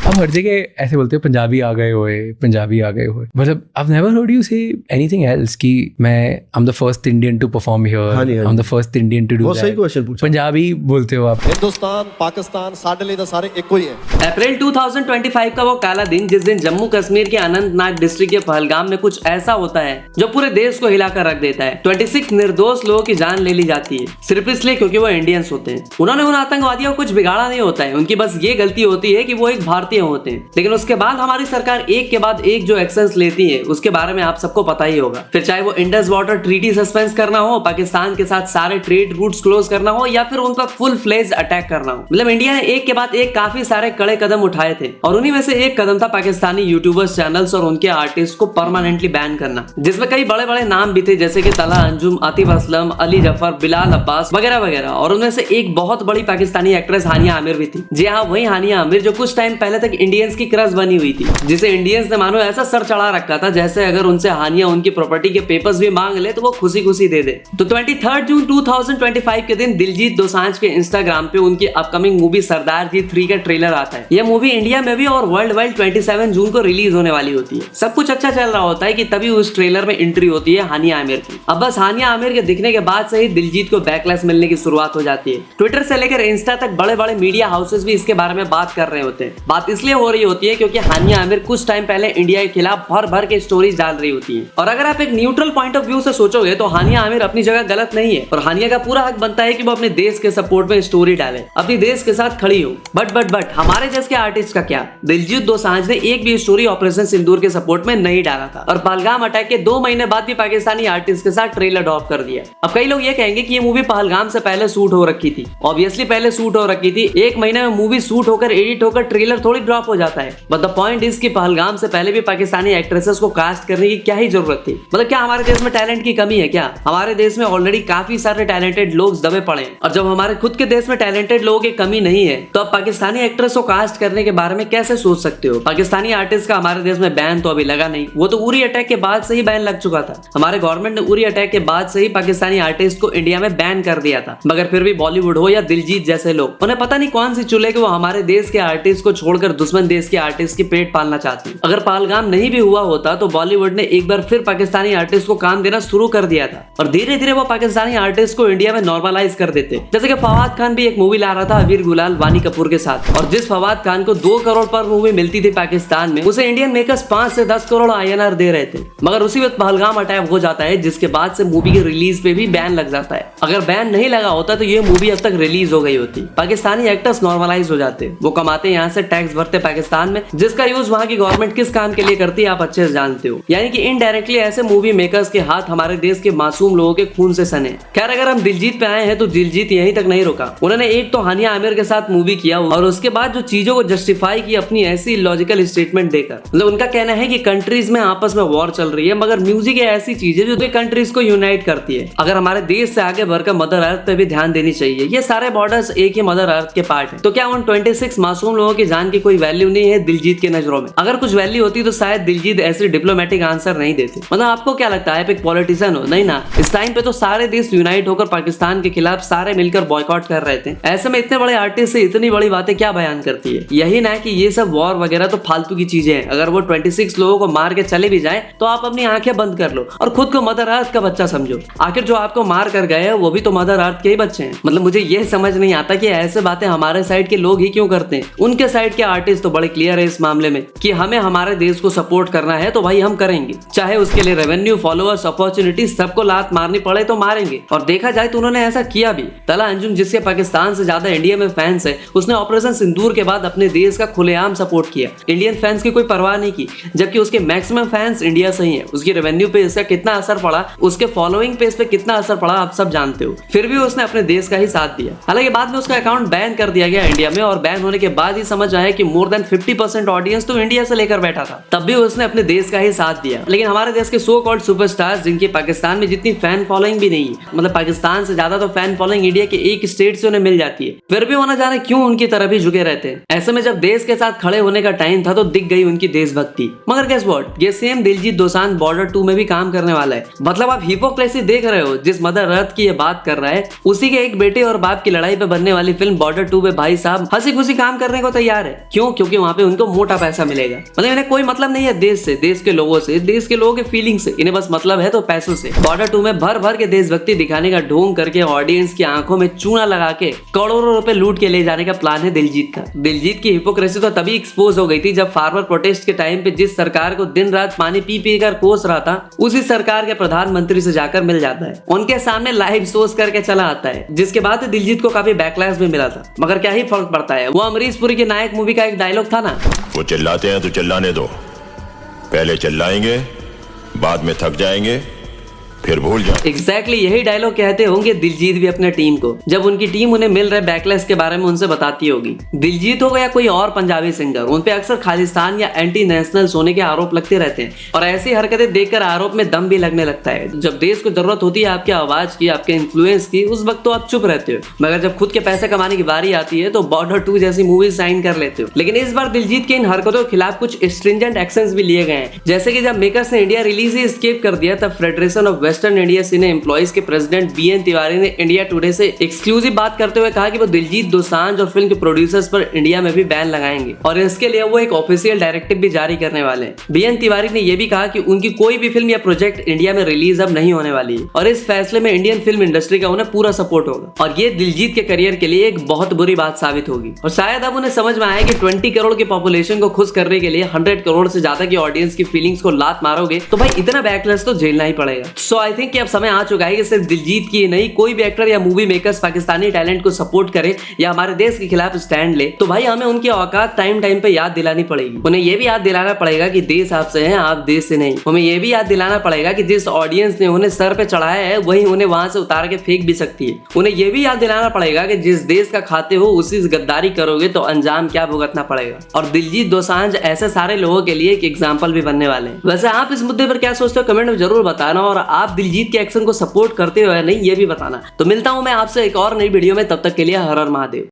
अब हर जगह ऐसे बोलते हैं पंजाबी आ गए हुए, पंजाबी आ गए हुए, मतलब I've never heard you say anything else कि मैं I'm the first Indian to perform here, I'm the first Indian to do that। सही क्वेश्चन पूछा। पंजाबी बोलते हो आप। हिंदुस्तान पाकिस्तान साडे लिए तो सारे एको ही है। अप्रैल 2025 का वो काला दिन जिस दिन जम्मू कश्मीर के अनंतनाग डिस्ट्रिक्ट के पहलगाम में कुछ ऐसा होता है जो पूरे देश को हिलाकर रख देता है। 26 निर्दोष लोगों की जान ले ली जाती है सिर्फ इसलिए क्योंकि वो इंडियंस होते हैं। उन्होंने उन आतंकवादियों को कुछ बिगाड़ा नहीं होता है, उनकी बस ये गलती होती है कि वो एक भारतीय होते हैं। लेकिन उसके बाद हमारी सरकार एक के बाद एक जो एक्शंस लेती है उसके बारे में आप सबको पता ही होगा। फिर चाहे वो इंडस वाटर ट्रीटी सस्पेंस करना हो, पाकिस्तान के साथ सारे ट्रेड रूट्स क्लोज करना हो, या फिर उन पर फुल फ्लेज अटैक करना हो। मतलब इंडिया ने एक के बाद एक काफी सारे कड़े कदम उठाए थे और उन्हीं में से एक कदम था पाकिस्तानी यूट्यूबर्स चैनल्स और उनके आर्टिस्ट को परमानेंटली बैन करना, जिसमें कई बड़े बड़े नाम भी थे जैसे कि तला अंजुम, आतिफ असलम, अली जफर, बिलाल अब्बास वगैरह वगैरह। और उनमें से एक बहुत बड़ी पाकिस्तानी एक्ट्रेस हानिया आमिर भी थी। जी हाँ, वही हानिया आमिर जो कुछ टाइम पहले तक इंडियंस की क्रश बनी हुई थी, जिसे इंडियंस ने मानो ऐसा सर चढ़ा रखा था जैसे अगर उनसे हानिया उनकी प्रॉपर्टी के पेपर्स भी मांग ले तो वो खुशी खुशी दे दे। तो 23 जून 2025 के दिन दिलजीत दोसांझ के इंस्टाग्राम पे उनकी अपकमिंग मूवी सरदार जी 3 का ट्रेलर आता है। यह मूवी इंडिया में भी और वर्ल्ड वाइड 27 जून को रिलीज होने वाली होती है। सब कुछ अच्छा चल रहा होता है कि तभी उस ट्रेलर में एंट्री होती है हानिया आमिर की। अब बस हानिया आमिर के दिखने के बाद से ही दिलजीत को बैकलैश मिलने की शुरुआत हो जाती है। ट्विटर से लेकर इंस्टा तक बड़े बड़े मीडिया हाउसेस भी इसके बारे में बात कर रहे होते हैं। बात इसलिए हो रही होती है क्योंकि हानिया आमिर कुछ टाइम पहले इंडिया के खिलाफ भर भर के स्टोरीज डाल रही होती है। और अगर आप एक न्यूट्रल पॉइंट ऑफ व्यू से सोचोगे तो हानिया आमिर अपनी जगह गलत नहीं है और हानिया का पूरा हक बनता है कि वो अपने देश के सपोर्ट में स्टोरी डाले, अपनी देश के साथ खड़ी हो। बट हमारे देश के आर्टिस्ट का क्या? दिलजीत दोसांझ ने एक भी स्टोरी ऑपरेशन सिंदूर के सपोर्ट में नहीं डाला था और पहलगाम अटैक के 2 महीने बाद भी पाकिस्तानी आर्टिस्ट के साथ ट्रेलर ड्रॉप कर दिया। अब कई लोग ये कहेंगे कि ये मूवी पहलगाम से पहले शूट हो रखी थी। ऑब्वियसली पहले शूट हो रखी थी, 1 महीने में मूवी शूट होकर एडिट होकर ट्रेलर थोड़ी ड्रॉप हो जाता है। बट द पॉइंट इज कि पहलगाम से पहले भी पाकिस्तानी एक्ट्रेसेस को कास्ट करने की क्या ही जरूरत थी? मतलब क्या हमारे देश में टैलेंट की कमी है क्या? हमारे देश में ऑलरेडी काफी सारे टैलेंटेड लोग दबे पड़े हैं और जब हमारे खुद के देश में टैलेंटेड लोगों की कमी नहीं है तो अब पाकिस्तानी एक्ट्रेस को कास्ट करने के बारे में कैसे सोच सकते हो? पाकिस्तानी आर्टिस्ट का हमारे देश में बैन तो अभी लगा नहीं, वो तो उरी अटैक के बाद से ही बैन लग चुका था। हमारे गवर्नमेंट ने उरी अटैक के बाद से ही पाकिस्तानी आर्टिस्ट को इंडिया में बैन कर दिया था। मगर फिर भी बॉलीवुड हो या दिलजीत जैसे लोग, उन्हें पता नहीं कौन सी चूल्हे कि वो हमारे देश के आर्टिस्ट को छोड़कर दुश्मन देश के आर्टिस्ट की पेट पालना चाहते हैं। अगर पहलगाम नहीं भी हुआ होता तो बॉलीवुड ने एक बार फिर पाकिस्तानी आर्टिस्ट को काम देना शुरू कर दिया था और धीरे धीरे वो पाकिस्तानी आर्टिस्ट को इंडिया में नॉर्मलाइज कर देते। जैसे कि फवाद खान भी एक मूवी ला रहा था अबीर गुलाल वानी कपूर के साथ, और जिस फवाद खान को 2 करोड़ पर मूवी मिलती थी पाकिस्तान में, उसे इंडियन मेकर्स 5 से 10 करोड़ INR दे रहे थे। मगर उसी वक्त पहलगाम अटैक हो जाता है जिसके बाद से मूवी के रिलीज पे भी बैन लग जाता है। अगर बैन नहीं लगा होता तो ये मूवी अब तक रिलीज हो गई होती। पाकिस्तानी एक्टर्स नॉर्मलाइज हो जाते, वो कमाते यहाँ से, टैक्स भरते पाकिस्तान में, जिसका यूज वहाँ की गवर्नमेंट किस काम के लिए करती है आप अच्छे से जानते हो। यानी कि इनडायरेक्टली ऐसे मूवी मेकर्स के हाथ हमारे देश के मासूम लोगों के खून से सने। खैर अगर हम दिलजीत पे आए हैं तो दिलजीत यहीं तक नहीं रुका। उन्होंने एक तो हानिया आमिर के साथ मूवी किया और उसके बाद जो चीजों को जस्टिफाई की अपनी ऐसी लॉजिकल स्टेटमेंट देकर। मतलब उनका कहना है कि कंट्रीज में आपस में वॉर चल रही है मगर म्यूजिक ऐसी चीज है जो कंट्रीज को यूनाइट करती है। अगर हमारे देश से आगे बढ़कर मदर अर्थ पे भी ध्यान देनी चाहिए। ये सारे बॉर्डर्स एक ही मदर अर्थ के पार्ट है। तो क्या उन 26 मासूम लोगों की जान की कोई वैल्यू नहीं है दिलजीत के नजरों में? अगर कुछ वैल्यू होती तो शायद दिलजीत ऐसे डिप्लोमेटिक आंसर नहीं देते। मतलब आपको क्या लगता है आप एक पॉलिटिशियन हो? नहीं ना। इस टाइम पे तो सारे देश यूनाइट होकर पाकिस्तान के खिलाफ सारे मिलकर बॉयकॉट कर रहे थे। ऐसे में इतने बड़े आर्टिस्ट से इतनी बड़ी बातें क्या बयान करती है? यही ना कि ये सब वॉर वगैरह तो फालतू की चीजें हैं। अगर वो 26 लोगों को मार के चले भी जाए तो आप अपनी आंखें बंद कर लो और खुद को मदर अर्थ का बच्चा समझो। आखिर जो आपको मार कर गए हैं वो भी तो मदर अर्थ के ही बच्चे हैं। मतलब मुझे ये समझ नहीं आता कि ऐसे बातें हमारे साइड के लोग ही क्यों करते हैं। उनके साइड के आर्टिस्ट तो बड़े क्लियर है इस मामले में कि हमें हमारे देश को सपोर्ट करना है तो भाई हम करेंगे, चाहे उसके लिए रेवेन्यू, फॉलोअर्स, अपॉर्चुनिटी सबको लात मारनी पड़े तो मारेंगे। और देखा जाए तो उन्होंने ऐसा किया भी। तला अंजुम जिसके पाकिस्तान से ज्यादा इंडिया में फैंस है, उसने ऑपरेशन सिंदूर के बाद अपने देश का खुलेआम सपोर्ट किया। इंडियन फैंस की कोई परवाह नहीं की, जबकि उसके मैक्सिमम फैंस इंडिया से ही है। उसकी रेवेन्यू पे इसका कितना असर पड़ा, उसके फॉलोइंग पे इस पे कितना असर पड़ा आप सब जानते हो। फिर भी उसने अपने देश का ही साथ दिया। हालांकि बाद में उसका अकाउंट बैन कर दिया गया इंडिया में और बैन होने के बाद ही समझ आया कि मोर देन 50% ऑडियंस तो इंडिया से लेकर बैठा था, तब भी उसने अपने देश का ही साथ दिया। लेकिन हमारे देश के सो कॉल्ड सुपरस्टार्स जिनकी पाकिस्तान में जितनी फैन फॉलोइंग भी नहीं है, मतलब पाकिस्तान से ज्यादा तो फैन फॉलोइंग इंडिया के एक स्टेट से उन्हें मिल जाती है, फिर भी वो न जाने क्यों उनकी तरफ ही झुके रहते हैं। ऐसे में जब देश के साथ खड़े होने का टाइम था तो दिख गई उनकी देशभक्ति। मगर गेस व्हाट, ये सेम दिलजीत दोसांझ बॉर्डर 2 में भी काम करने वाला है। मतलब आप हिपोक्रेसी देख रहे हो। जिस मदर अर्थ की ये बात कर रहा है उसी के एक बेटे और बाप की लड़ाई पे बनने वाली फिल्म बॉर्डर 2 में भाई साहब हंसी खुशी काम करने को तैयार है। क्यों? क्योंकि वहाँ पे उनको मोटा पैसा मिलेगा। मतलब इन्हें कोई मतलब नहीं है देश से, देश के लोगों से, देश के लोगों के फीलिंग से, इन्हें बस मतलब है तो पैसों से। बॉर्डर 2 में भर भर के देशभक्ति दिखाने का ढोंग करके ऑडियंस की आंखों में चूना लगा के करोड़ों रुपए लूट के ले जाने का प्लान है दिलजीत का। दिलजीत की हिपोक्रेसी तो तभी एक्सपोज हो गई थी जब फार्मर प्रोटेस्ट के टाइम पे जिस सरकार को दिन रात पानी पी पी कर कोस रहा था, उसी सरकार के प्रधानमंत्री से जाकर मिल जाता है, उनके सामने लाइव शोज करके चला आता है, जिसके बाद दिलजीत को काफी बैकलैश भी मिला था। मगर क्या ही फर्क पड़ता है, वो अमरीश पुरी के नायक मूवी का एक डायलॉग था ना, वो चिल्लाते हैं तो चिल्लाने दो, पहले चिल्लाएंगे बाद में थक जाएंगे फिर भूल जाओ। एग्जैक्टली यही डायलॉग कहते होंगे दिलजीत भी अपने टीम को, जब उनकी टीम उन्हें मिल रहे बैकलैश के बारे में उनसे बताती होगी। दिलजीत हो या कोई और पंजाबी सिंगर, उन पे अक्सर खालिस्तान या एंटी नेशनल होने के आरोप लगते रहते हैं, और ऐसी हरकतें देखकर आरोप में दम भी लगने लगता है। जब देश को जरूरत होती है आपकी आवाज की, आपके इन्फ्लुएंस की, उस वक्त तो आप चुप रहते हो, मगर जब खुद के पैसे कमाने की बारी आती है तो बॉर्डर 2 जैसी मूवी साइन कर लेते हो। लेकिन इस बार दिलजीत की इन हरकतों के खिलाफ कुछ स्ट्रिंजेंट एक्शंस भी लिए गए हैं। जैसे कि जब मेकर्स ने इंडिया रिलीज ही स्किप कर दिया, तब federation of western India cine employees के प्रेसिडेंट बीएन तिवारी ने इंडिया टुडे से एक्सक्लूसिव बात करते हुए कहा कि वो दिलजीत दोसांझ और फिल्म के प्रोड्यूसर्स पर इंडिया में भी बैन लगाएंगे, और इसके लिए वो एक ऑफिशियल डायरेक्टिव भी जारी करने वाले हैं। बीएन तिवारी ने यह भी कहा कि उनकी कोई भी फिल्म या प्रोजेक्ट इंडिया में रिलीज अब नहीं होने वाली है, और इस फैसले में इंडियन फिल्म इंडस्ट्री का उन्हें पूरा सपोर्ट होगा, और ये दिलजीत के करियर के लिए एक बहुत बुरी बात साबित होगी। और शायद अब उन्हें समझ में आया कि 20 करोड़ की पॉपुलेशन को खुश करने के लिए 100 करोड़ से ज्यादा की ऑडियंस की फीलिंग्स को लात मारोगे तो भाई इतना बैकलैश तो झेलना ही पड़ेगा। सो आई थिंक अब समय आ चुका है कि सिर्फ दिलजीत की नहीं, कोई भी एक्टर या मूवी मेकर्स पाकिस्तानी टैलेंट को सपोर्ट करे या हमारे देश के खिलाफ स्टैंड ले, तो भाई हमें उनकी औकात टाइम टाइम पे याद दिलानी पड़ेगी। उन्हें यह भी याद दिलाना पड़ेगा कि देश आपसे है, आप देश से नहीं। हमें यह भी याद दिलाना पड़ेगा कि जिस ऑडियंस ने उन्हें सर पे चढ़ाया है वही उन्हें वहां से उतार के फेंक भी सकती है। उन्हें यह भी याद दिलाना पड़ेगा कि जिस देश का खाते हो उसी से गद्दारी करोगे तो अंजाम क्या भुगतना पड़ेगा। और दिलजीत दोसांझ ऐसे सारे लोगों के लिए एक एग्जाम्पल भी बनने वाले हैं। वैसे आप इस मुद्दे पर क्या सोचते हो कमेंट में जरूर बताना, और आप दिलजीत के एक्शन को सपोर्ट करते हो या नहीं ये भी बताना। तो मिलता हूं मैं आपसे एक और नई वीडियो में, तब तक के लिए हर हर महादेव।